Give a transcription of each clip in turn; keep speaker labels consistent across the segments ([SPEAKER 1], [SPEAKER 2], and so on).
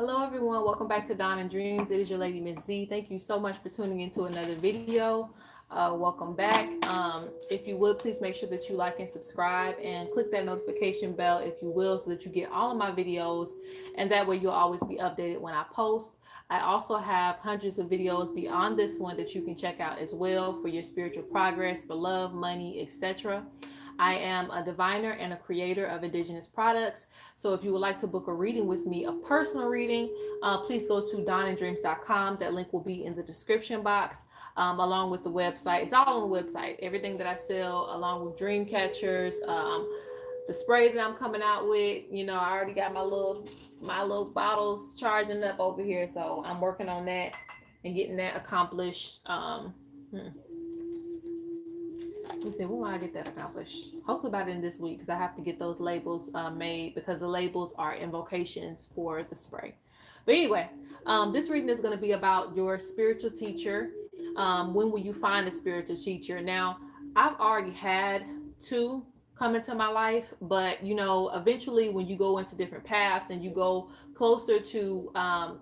[SPEAKER 1] Hello, everyone. Welcome back to Dawn and Dreams. It is your lady, Ms.Z. Thank you so much for tuning into another video. Welcome back. If you would, please make sure that you like and subscribe and click that notification bell, if you will, so that you get all of my videos. And that way you'll always be updated when I post. I also have hundreds of videos beyond this one that you can check out as well for your spiritual progress, for love, money, etc. I am a diviner and a creator of indigenous products. So if you would like to book a reading with me, a personal reading, please go to donanddreams.com. That link will be in the description box, along with the website. It's all on the website. Everything that I sell, along with dream catchers, the spray that I'm coming out with. You know, I already got my little bottles charging up over here, so I'm working on that and getting that accomplished. Let me see, when will I get that accomplished? Hopefully by the end of this week, because I have to get those labels made, because the labels are invocations for the spray. But anyway, this reading is going to be about your spiritual teacher. When will you find a spiritual teacher? Now, I've already had two come into my life, but you know, eventually when you go into different paths and you go closer to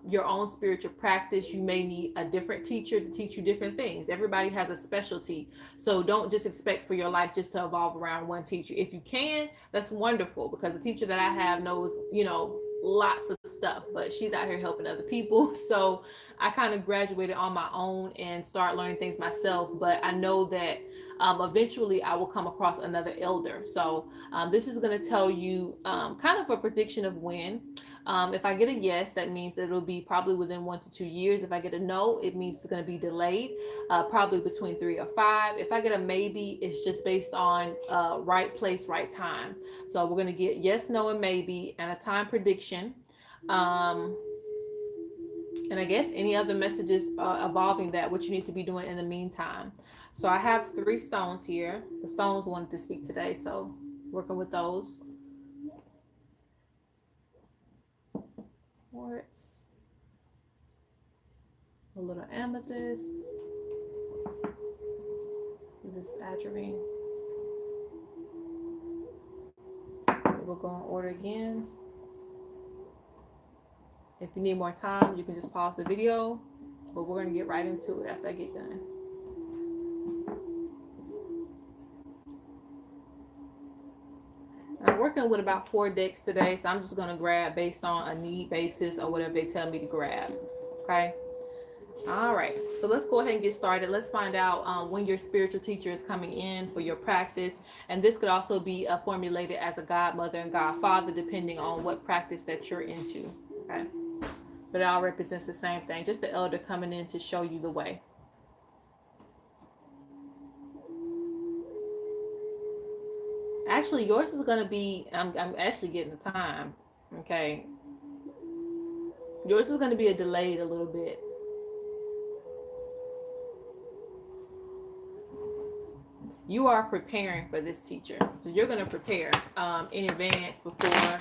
[SPEAKER 1] your own spiritual practice, you may need a different teacher to teach you different things. Everybody has a specialty, so don't just expect for your life just to evolve around one teacher. If you can, that's wonderful, because the teacher that I have knows, you know, lots of stuff, but she's out here helping other people. So I kind of graduated on my own and start learning things myself, but I know that eventually I will come across another elder. So this is going to tell you kind of a prediction of when. If I get a yes, that means that it'll be probably within 1 to 2 years. If I get a no, it means it's going to be delayed, probably between 3 or 5. If I get a maybe, it's just based on right place, right time. So we're going to get yes, no, and maybe, and a time prediction. And I guess any other messages evolving that, what you need to be doing in the meantime. So I have 3 stones here. The stones wanted to speak today, so working with those. Quartz, a little amethyst, this adirine. We'll go in order again. If you need more time, you can just pause the video, but we're going to get right into it after I get done. I'm working with about 4 decks today, so I'm just going to grab based on a need basis or whatever they tell me to grab. Okay. All right. So let's go ahead and get started. Let's find out when your spiritual teacher is coming in for your practice. And this could also be formulated as a godmother and godfather, depending on what practice that you're into. Okay. But it all represents the same thing. Just the elder coming in to show you the way. Actually, yours is going to be, I'm actually getting the time. Okay. Yours is going to be delayed a little bit. You are preparing for this teacher. So you're going to prepare in advance before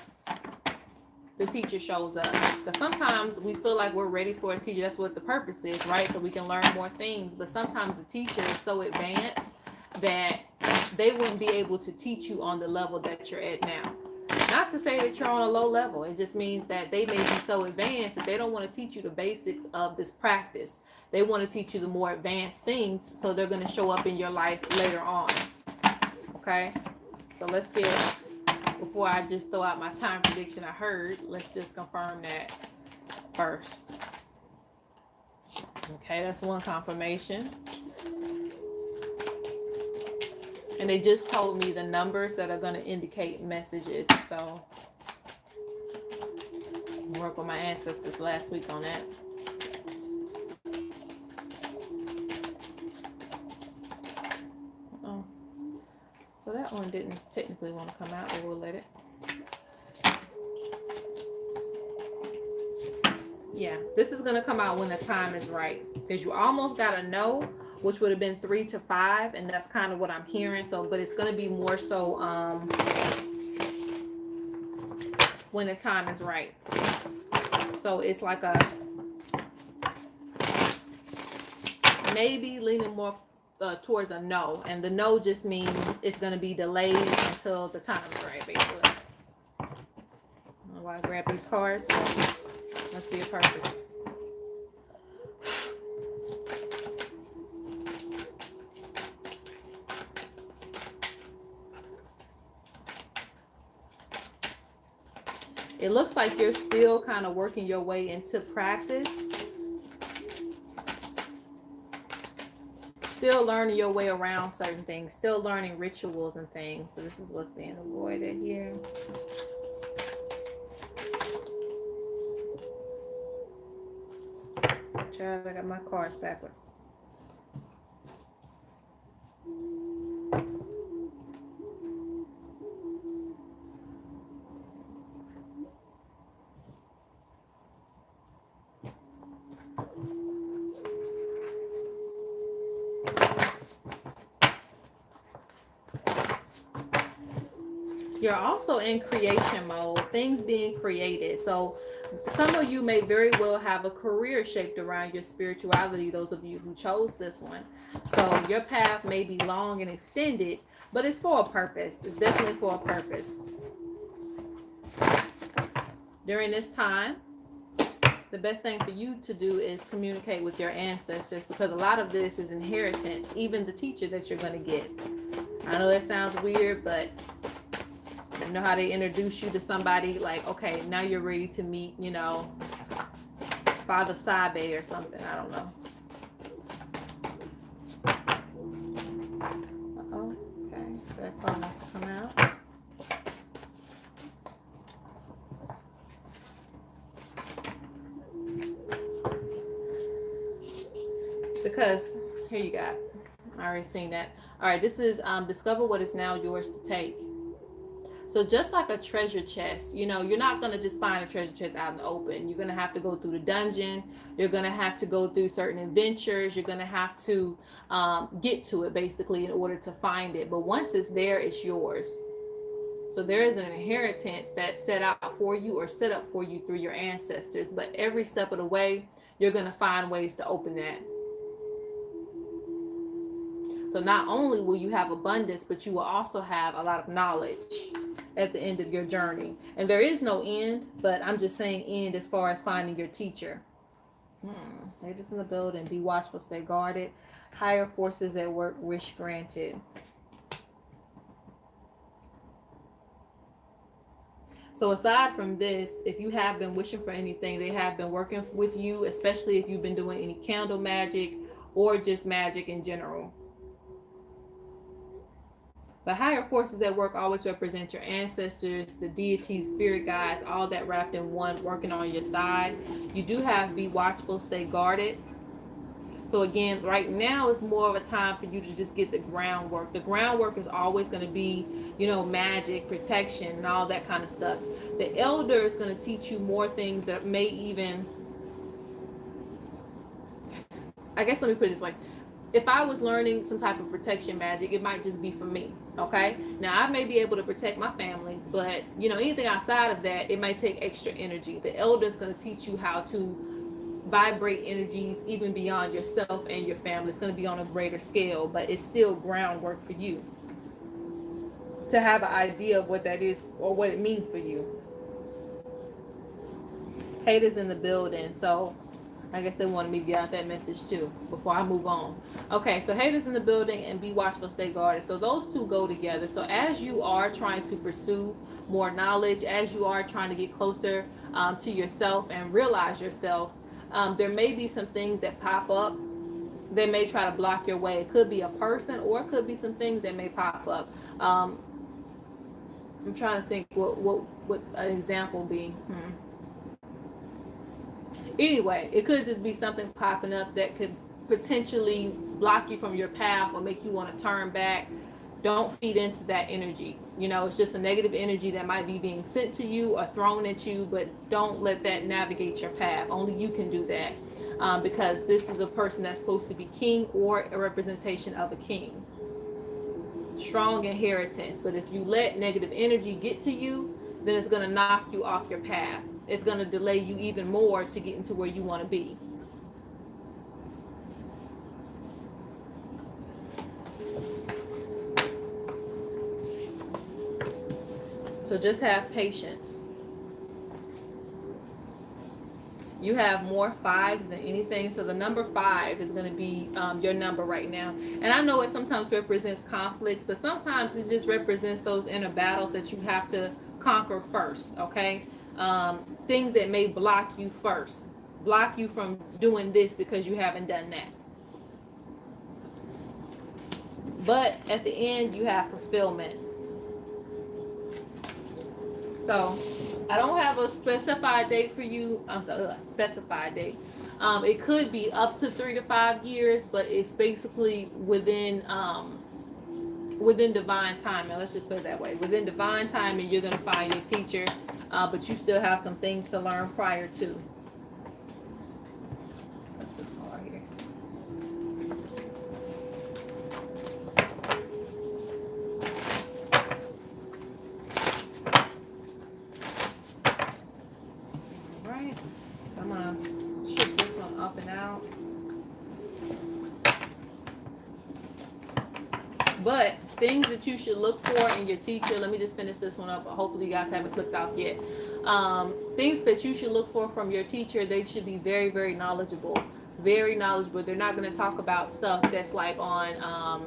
[SPEAKER 1] the teacher shows up. Because sometimes we feel like we're ready for a teacher. That's what the purpose is, right? So we can learn more things. But sometimes the teacher is so advanced that they wouldn't be able to teach you on the level that you're at now. Not to say that you're on a low level. It just means that they may be so advanced that they don't want to teach you the basics of this practice. They want to teach you the more advanced things, so they're going to show up in your life later on. Okay? So let's get, before I just throw out my time prediction I heard, let's just confirm that first. Okay, that's one confirmation. And they just told me the numbers that are going to indicate messages. So I worked with my ancestors last week on that. So that one didn't technically want to come out, but we'll let it. Yeah, this is going to come out when the time is right. Because you almost got to know, which would have been 3 to 5. And that's kind of what I'm hearing. So, but it's going to be more so when the time is right. So it's like a maybe leaning more towards a no, and the no just means it's going to be delayed until the time is right, basically. I don't know why I grab these cards. Must be a purpose. It looks like you're still kind of working your way into practice. Still learning your way around certain things. Still learning rituals and things. So this is what's being avoided here. Child, I got my cards backwards. You're also in creation mode, things being created. So some of you may very well have a career shaped around your spirituality, those of you who chose this one. So your path may be long and extended, but it's for a purpose. It's definitely for a purpose. During this time, the best thing for you to do is communicate with your ancestors, because a lot of this is inheritance, even the teacher that you're going to get. I know that sounds weird, but you know how they introduce you to somebody like, okay, now you're ready to meet, you know, Father Sabe or something. I don't know. Uh-oh. Okay. That card wants to come out. Because, here you got. I already seen that. All right, this is discover what is now yours to take. So just like a treasure chest, you know, you're not going to just find a treasure chest out in the open. You're going to have to go through the dungeon. You're going to have to go through certain adventures. You're going to have to get to it, basically, in order to find it. But once it's there, it's yours. So there is an inheritance that's set out for you or set up for you through your ancestors. But every step of the way, you're going to find ways to open that. So not only will you have abundance, but you will also have a lot of knowledge at the end of your journey. And there is no end, but I'm just saying end as far as finding your teacher. They're just in the building. Be watchful, stay guarded. Higher forces at work, wish granted. So aside from this, if you have been wishing for anything, they have been working with you, especially if you've been doing any candle magic or just magic in general. But higher forces at work always represent your ancestors, the deities, spirit guides, all that wrapped in one, working on your side. You do have be watchful, stay guarded. So again, right now is more of a time for you to just get the groundwork. The groundwork is always going to be, you know, magic, protection, and all that kind of stuff. The elder is going to teach you more things that may even, I guess let me put it this way. If I was learning some type of protection magic, it might just be for me, okay? Now, I may be able to protect my family, but, you know, anything outside of that, it might take extra energy. The elder is going to teach you how to vibrate energies even beyond yourself and your family. It's going to be on a greater scale, but it's still groundwork for you to have an idea of what that is or what it means for you. Haters in the building, so I guess they wanted me to get out that message too before I move on. Okay, so haters in the building and be watchful, stay guarded. So those two go together. So as you are trying to pursue more knowledge, as you are trying to get closer to yourself and realize yourself, there may be some things that pop up. They may try to block your way. It could be a person or it could be some things that may pop up. I'm trying to think what an example be. Anyway, it could just be something popping up that could potentially block you from your path or make you want to turn back. Don't feed into that energy. You know, it's just a negative energy that might be being sent to you or thrown at you, but don't let that navigate your path. Only you can do that because this is a person that's supposed to be king or a representation of a king. Strong inheritance, but if you let negative energy get to you, then it's going to knock you off your path. It's going to delay you even more to get into where you want to be. So just have patience. You have more fives than anything. So the number 5 is going to be your number right now. And I know it sometimes represents conflicts, but sometimes it just represents those inner battles that you have to conquer first, okay? Things that may block you first, block you from doing this because you haven't done that. But at the end, you have fulfillment. So I don't have a specified date for you. I'm sorry, specified date. It could be up to 3 to 5 years, but it's basically within divine timing. Let's just put it that way. Within divine timing, you're gonna find your teacher, but you still have some things to learn prior to. What's this card here? I'm gonna shift this one up and out. But things that you should look for in your teacher, let me just finish this one up. Hopefully you guys haven't clicked off yet. Things that you should look for from your teacher, they should be very, very knowledgeable. Very knowledgeable. They're not going to talk about stuff that's like on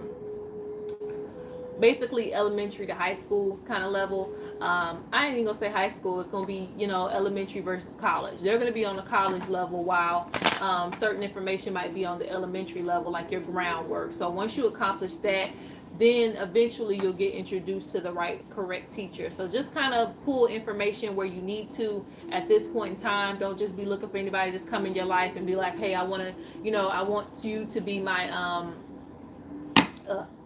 [SPEAKER 1] basically elementary to high school kind of level. I ain't even gonna say high school. It's gonna be, elementary versus college. They're gonna be on the college level, while certain information might be on the elementary level, like your groundwork. So once you accomplish that, then eventually you'll get introduced to the correct teacher. So just kind of pull information where you need to at this point in time. Don't just be looking for anybody to just come in your life and be like, hey, I want you to be my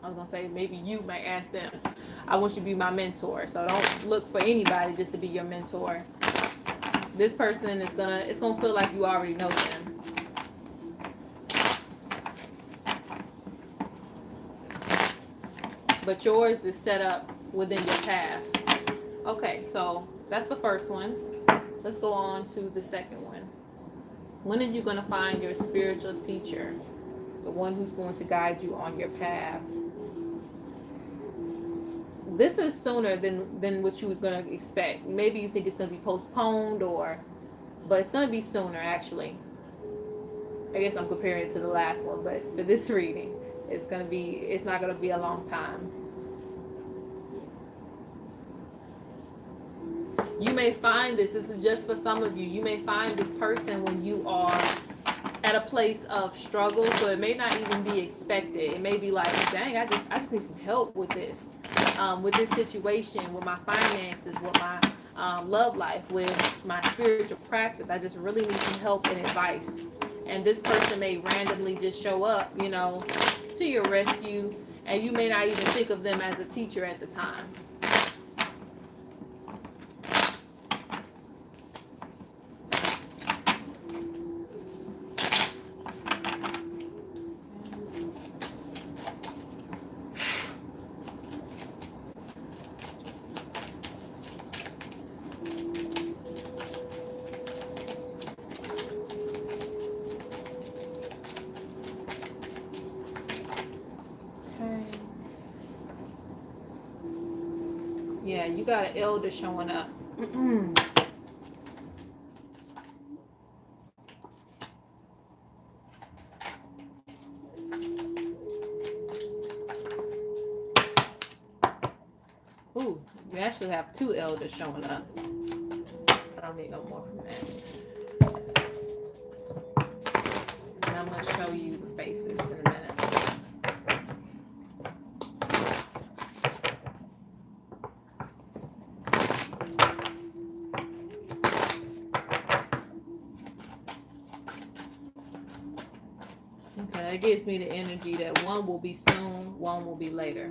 [SPEAKER 1] I was gonna say, maybe you might ask them, I want you to be my mentor. So don't look for anybody just to be your mentor. This person it's gonna feel like you already know them. But yours is set up within your path. Okay, so that's the first one. Let's go on to the second one. When are you going to find your spiritual teacher? The one who's going to guide you on your path. This is sooner than what you were going to expect. Maybe you think it's going to be postponed, but it's going to be sooner, actually. I guess I'm comparing it to the last one, but for this reading, it's not going to be a long time. You may find this is just for some of you. You may find this person when you are at a place of struggle, so it may not even be expected. It may be like, dang, I just need some help with this situation, with my finances, with my love life, with my spiritual practice. I just really need some help and advice. And this person may randomly just show up, to your rescue, and you may not even think of them as a teacher at the time. Yeah, you got an elder showing up. Ooh, you actually have 2 elders showing up. I don't need no more from that. And I'm going to show you the faces in a minute. It gives me the energy that one will be soon, one will be later.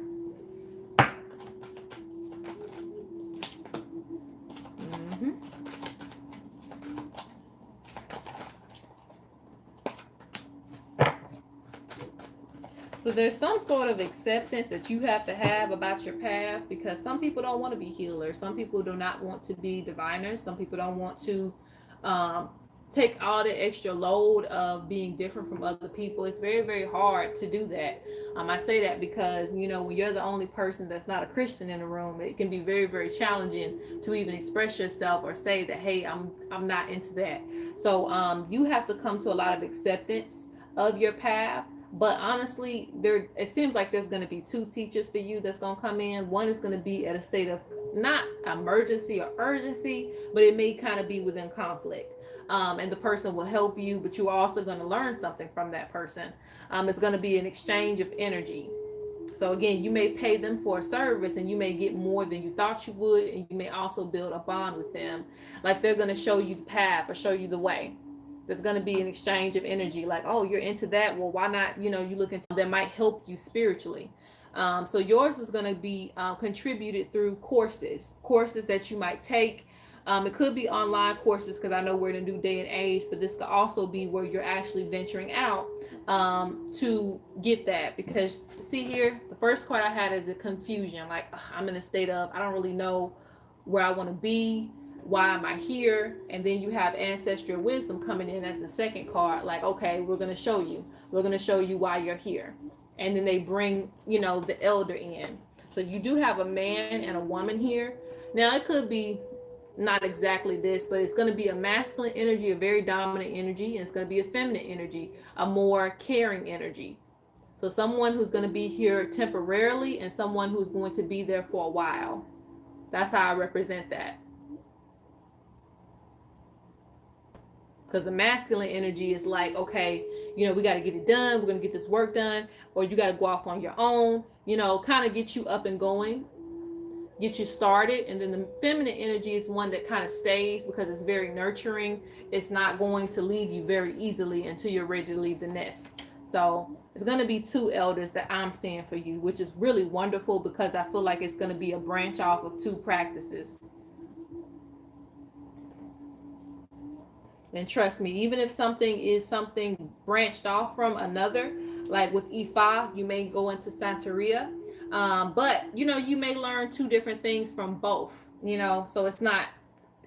[SPEAKER 1] So there's some sort of acceptance that you have to have about your path, because some people don't want to be healers. Some people do not want to be diviners. Some people don't want to take all the extra load of being different from other people. It's very, very hard to do that. I say that because, you know, when you're the only person that's not a Christian in the room, it can be very, very challenging to even express yourself or say that, hey, I'm not into that. So you have to come to a lot of acceptance of your path. But honestly, there it seems like there's going to be two teachers for you that's going to come in. One is going to be at a state of not emergency or urgency, but it may kind of be within conflict. And the person will help you, but you're also going to learn something from that person. It's going to be an exchange of energy. So again, you may pay them for a service and you may get more than you thought you would, and you may also build a bond with them. Like they're going to show you the path or show you the way. There's going to be an exchange of energy, like, oh, you're into that, well, why not, you know, you look into that might help you spiritually. So yours is going to be contributed through courses that you might take. It could be online courses because I know we're in a new day and age, but this could also be where you're actually venturing out to get that. Because see here, the first card I had is a confusion. Like, I'm in a state of, I don't really know where I want to be. Why am I here? And then you have ancestral wisdom coming in as the second card. Like, okay, we're going to show you. We're going to show you why you're here. And then they bring, you know, the elder in. So you do have a man and a woman here. Now, it could be not exactly this, but it's going to be a masculine energy, a very dominant energy, and it's going to be a feminine energy, a more caring energy. So someone who's going to be here temporarily and someone who's going to be there for a while. That's how I represent that. Because the masculine energy is like, okay, you know, we got to get it done. We're going to get this work done. Or you got to go off on your own, you know, kind of get you up and going, get you started. And then the feminine energy is one that kind of stays because it's very nurturing. It's not going to leave you very easily until you're ready to leave the nest. So it's going to be two elders that I'm seeing for you, which is really wonderful because I feel like it's going to be a branch off of two practices. And trust me, even if something is something branched off from another, like with Ifa, you may go into Santeria. But, you know, you may learn two different things from both, you know, so it's not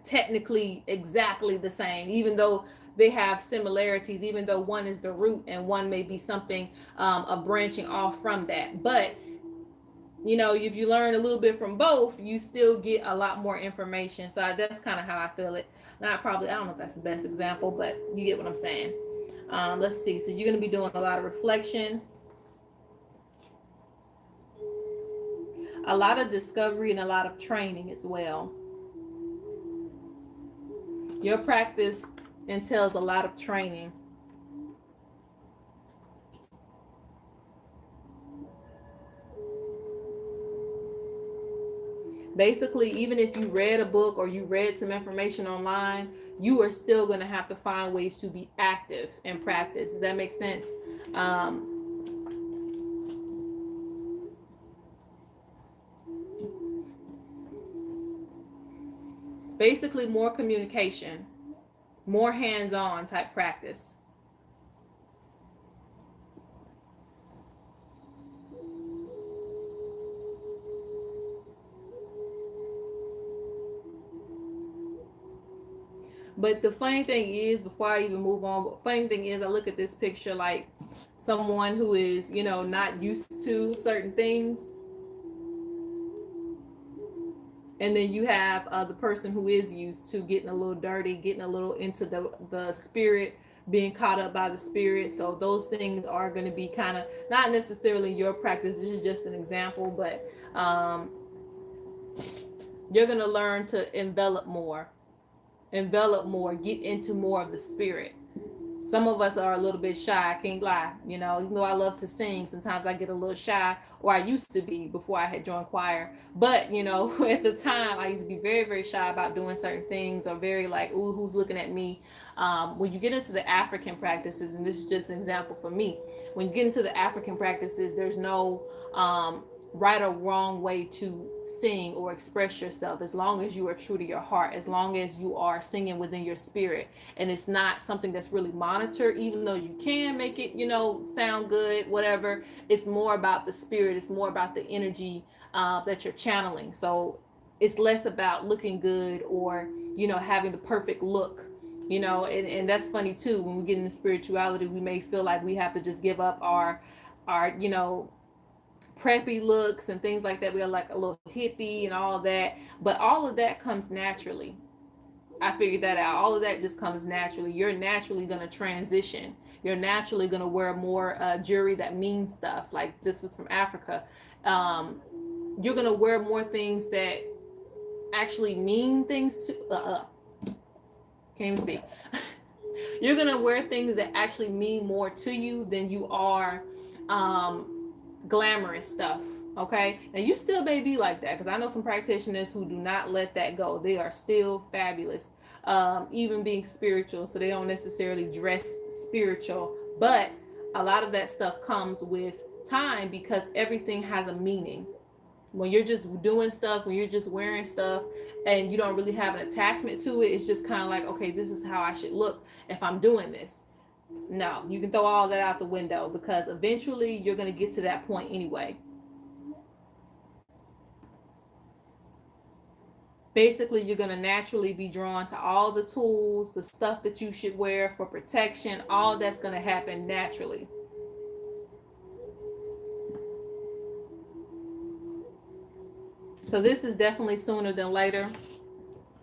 [SPEAKER 1] technically exactly the same, even though they have similarities, even though one is the root and one may be something, a branching off from that. But you know, if you learn a little bit from both, you still get a lot more information. So that's kind of how I feel it. Not probably, I don't know if that's the best example, but you get what I'm saying. Let's see. So you're going to be doing a lot of reflection, a lot of discovery, and a lot of training as well. Your practice entails a lot of training. Basically, even if you read a book or you read some information online, you are still going to have to find ways to be active in practice. Does that make sense? Basically, more communication, more hands-on type practice. But the funny thing is, before I even move on, funny thing is, I look at this picture like someone who is, you know, not used to certain things. And then you have the person who is used to getting a little dirty, getting a little into the spirit, being caught up by the spirit. So those things are going to be kind of not necessarily your practice. This is just an example, but you're going to learn to envelop more, get into more of the spirit. Some of us are a little bit shy, I can't lie. You know, even though I love to sing, sometimes I get a little shy, or I used to be before I had joined choir. But, you know, at the time, I used to be very, very shy about doing certain things, or very like, ooh, who's looking at me? When you get into the African practices, and this is just an example for me, when you get into the African practices, there's no right or wrong way to sing or express yourself, as long as you are true to your heart, as long as you are singing within your spirit, and it's not something that's really monitored, even though you can make it, you know, sound good, whatever. It's more about the spirit, it's more about the energy that you're channeling. So it's less about looking good or, you know, having the perfect look. You know, and that's funny too. When we get into spirituality, we may feel like we have to just give up our preppy looks and things like that. We are like a little hippie and all that, but all of that comes naturally. I figured that out. All of that just comes naturally. You're naturally going to transition. You're naturally going to wear more jewelry that means stuff. Like this is from Africa. Um, you're going to wear more things that actually mean things to. Can't even speak. You're going to wear things that actually mean more to you than you are glamorous stuff. Okay, and you still may be like that, because I know some practitioners who do not let that go. They are still fabulous, even being spiritual, so they don't necessarily dress spiritual, but a lot of that stuff comes with time because everything has a meaning. When you're just doing stuff, when you're just wearing stuff and you don't really have an attachment to it, it's just kind of like, okay, this is how I should look if I'm doing this. No, you can throw all that out the window, because eventually you're going to get to that point anyway. Basically, you're going to naturally be drawn to all the tools, the stuff that you should wear for protection. All that's going to happen naturally. So this is definitely sooner than later.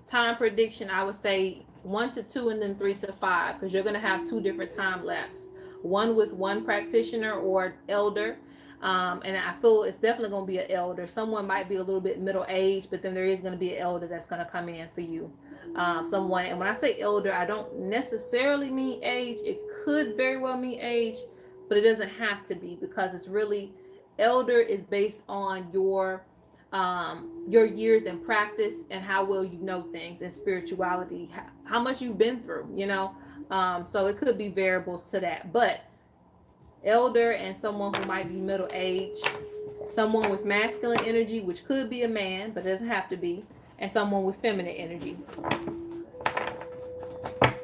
[SPEAKER 1] Time prediction, I would say 1 to 2 and then 3 to 5, because you're going to have 2 different time lapse. One with one practitioner or elder. And I feel it's definitely going to be an elder. Someone might be a little bit middle age, but then there is going to be an elder that's going to come in for you. Someone, and when I say elder, I don't necessarily mean age. It could very well mean age, but it doesn't have to be, because it's really, elder is based on your years in practice and how well you know things in spirituality, how much you've been through, so it could be variables to that. But elder and someone who might be middle aged, someone with masculine energy, which could be a man but it doesn't have to be, and someone with feminine energy.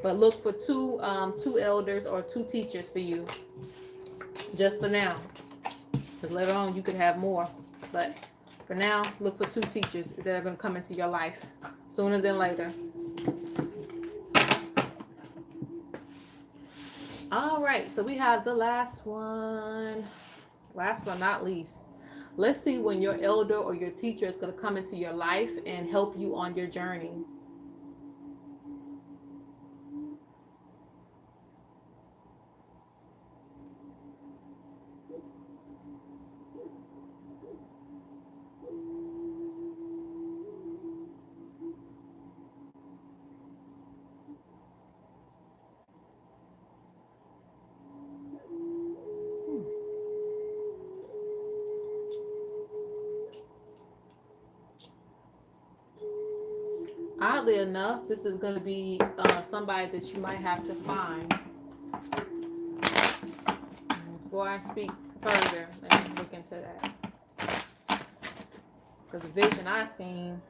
[SPEAKER 1] But look for two elders or 2 teachers for you, just for now, because later on you could have more. But for now, look for 2 teachers that are going to come into your life sooner than later. All right, so we have the last one. Last but not least, let's see when your elder or your teacher is going to come into your life and help you on your journey. Oddly enough, this is going to be somebody that you might have to find. Before I speak further, let me look into that. Because the vision I seen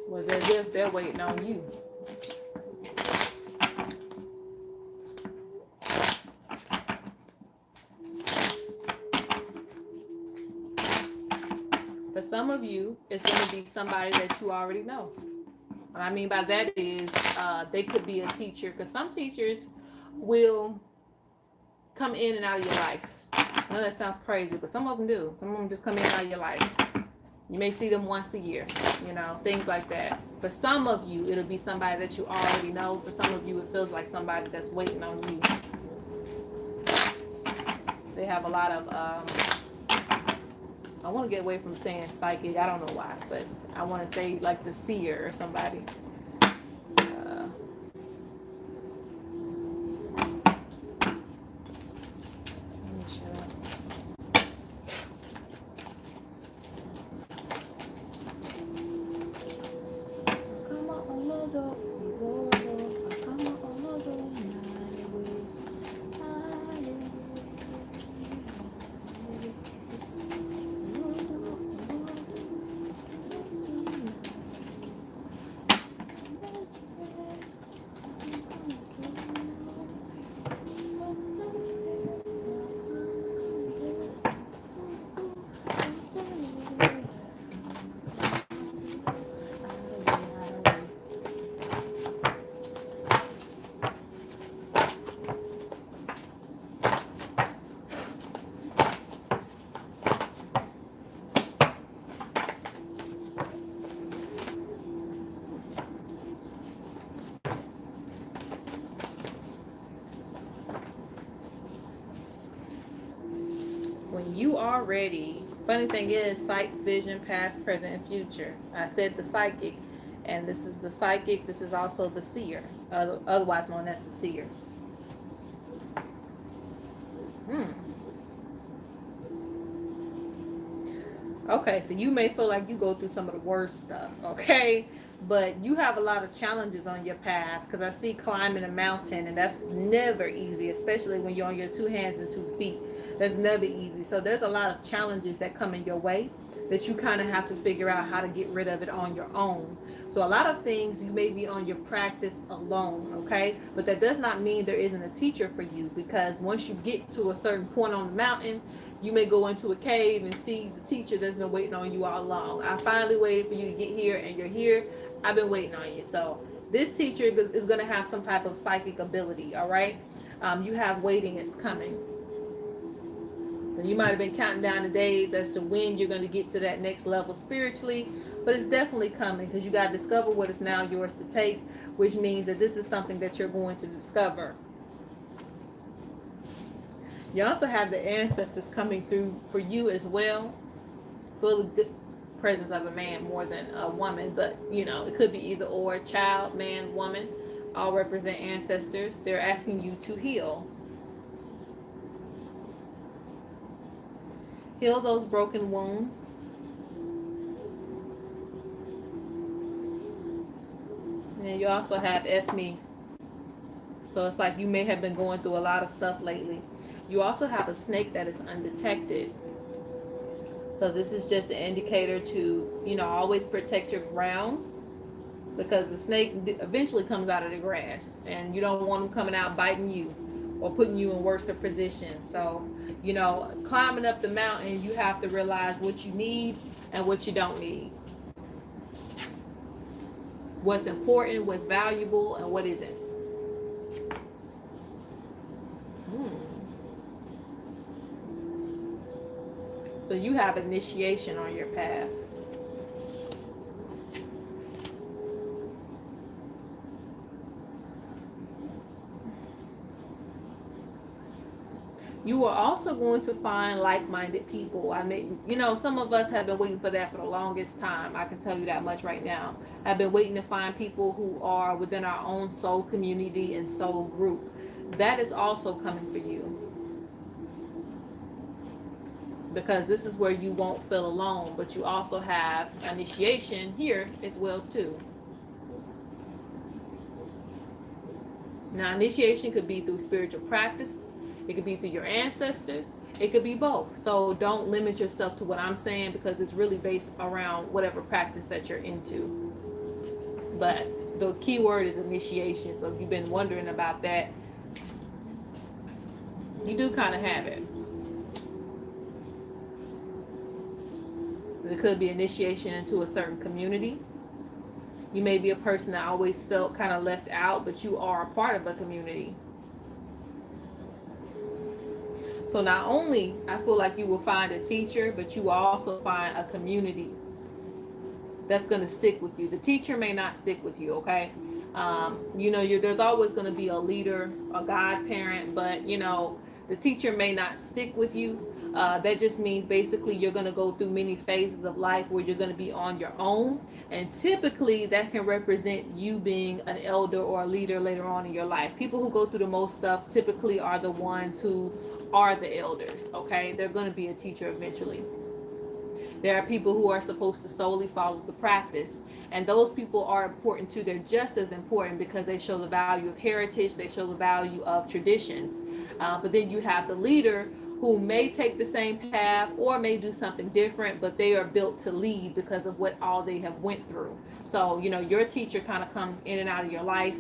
[SPEAKER 1] was as if they're waiting on you. For some of you, it's going to be somebody that you already know. What I mean by that is they could be a teacher, because some teachers will come in and out of your life. I know that sounds crazy, but some of them do. Some of them just come in and out of your life. You may see them once a year, things like that. For some of you, it'll be somebody that you already know. For some of you, it feels like somebody that's waiting on you. They have a lot of I want to get away from saying psychic. I don't know why, but I want to say like the seer or somebody. when you are ready. Funny thing is, sights, vision, past, present, and future. I said the psychic, and this is the psychic. This is also the seer, otherwise known as the seer. Okay, so you may feel like you go through some of the worst stuff, okay? But you have a lot of challenges on your path because I see climbing a mountain, and that's never easy, especially when you're on your 2 hands and 2 feet. That's never easy. So there's a lot of challenges that come in your way that you kind of have to figure out how to get rid of it on your own. So a lot of things you may be on your practice alone, okay? But that does not mean there isn't a teacher for you, because once you get to a certain point on the mountain, you may go into a cave and see the teacher that's been waiting on you all along. I finally waited for you to get here, and you're here. I've been waiting on you. So this teacher is going to have some type of psychic ability, all right? You have waiting, it's coming. So you might have been counting down the days as to when you're going to get to that next level spiritually, but it's definitely coming, because you got to discover what is now yours to take, which means that this is something that you're going to discover. You also have the ancestors coming through for you as well. Feel the good presence of a man more than a woman, but you know, it could be either or. Child, man, woman, all represent ancestors. They're asking you to heal. Heal those broken wounds. And you also have F me. So it's like you may have been going through a lot of stuff lately. You also have a snake that is undetected. So this is just an indicator to, you know, always protect your grounds, because the snake eventually comes out of the grass, and you don't want them coming out biting you or putting you in worse positions. So, you know, climbing up the mountain, you have to realize what you need and what you don't need. What's important, what's valuable, and what isn't. So you have initiation on your path. You are also going to find like-minded people. I mean, you know, some of us have been waiting for that for the longest time. I can tell you that much right now. I've been waiting to find people who are within our own soul community and soul group. That is also coming for you, because this is where you won't feel alone, but you also have initiation here as well too. Now, initiation could be through spiritual practice. It could be through your ancestors. It could be both. So don't limit yourself to what I'm saying, because it's really based around whatever practice that you're into. But the key word is initiation. So if you've been wondering about that, you do kind of have it. It could be initiation into a certain community. You may be a person that always felt kind of left out, but you are a part of a community. So not only I feel like you will find a teacher, but you will also find a community that's going to stick with you. The teacher may not stick with you, okay? You know, there's always going to be a leader, a godparent, but you know, the teacher may not stick with you. That just means basically you're going to go through many phases of life where you're going to be on your own. And typically that can represent you being an elder or a leader later on in your life. People who go through the most stuff typically are the ones who are the elders, okay? They're going to be a teacher eventually. There are people who are supposed to solely follow the practice, and those people are important too. They're just as important because they show the value of heritage, they show the value of traditions. But then you have the leader who may take the same path or may do something different, but they are built to lead because of what all they have went through. So, you know, your teacher kind of comes in and out of your life,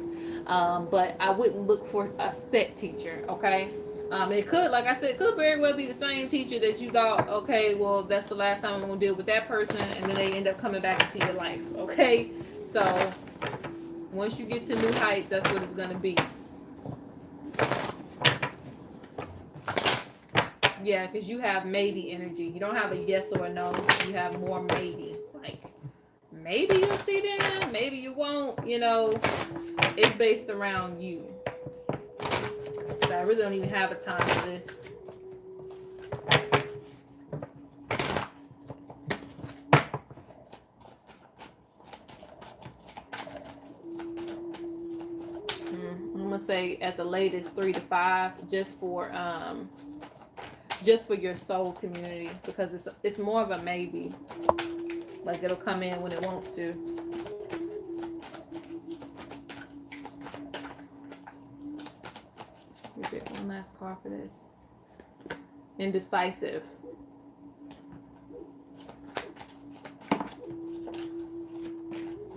[SPEAKER 1] but I wouldn't look for a set teacher, okay? It could, like I said, it could very well be the same teacher that you thought, okay, well, that's the last time I'm going to deal with that person, and then they end up coming back into your life, okay? So, once you get to new heights, that's what it's going to be. Yeah, because you have maybe energy. You don't have a yes or a no. You have more maybe. Like, maybe you'll see them, maybe you won't, you know. It's based around you. I really don't even have a time for this. gonna say at the latest 3 to 5, just for your soul community, because it's more of a maybe. Like it'll come in when it wants to. We get one last card for this. Indecisive.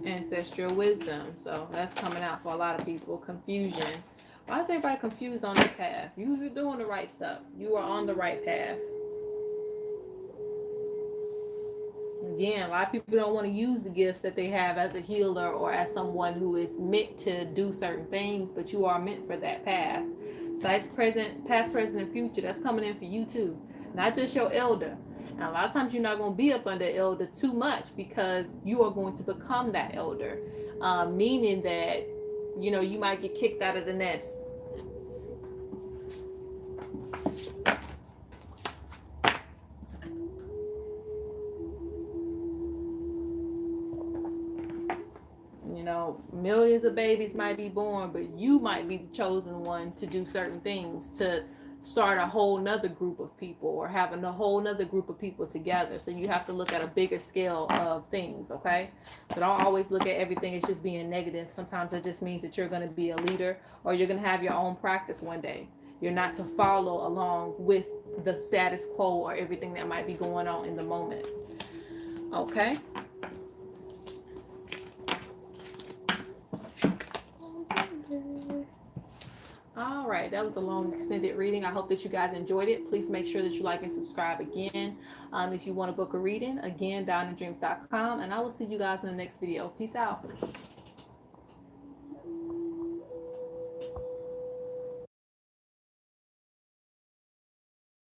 [SPEAKER 1] Ancestral wisdom. So that's coming out for a lot of people. Confusion. Why is everybody confused on their path? You're doing the right stuff. You are on the right path. Again, a lot of people don't want to use the gifts that they have as a healer or as someone who is meant to do certain things, but you are meant for that path. Past, present, and future, that's coming in for you too. Not just your elder. And a lot of times you're not going to be up under elder too much, because you are going to become that elder. Meaning that, you know, you might get kicked out of the nest. You know, millions of babies might be born, but you might be the chosen one to do certain things, to start a whole nother group of people, or having a whole nother group of people together. So you have to look at a bigger scale of things, okay? So don't always look at everything as just being negative. Sometimes it just means that you're going to be a leader, or you're going to have your own practice one day. You're not to follow along with the status quo or everything that might be going on in the moment. Okay? All right, that was a long extended reading. I hope that you guys enjoyed it. Please make sure that you like and subscribe again. If you want to book a reading, again, downinDreamz.com, and I will see you guys in the next video. Peace out.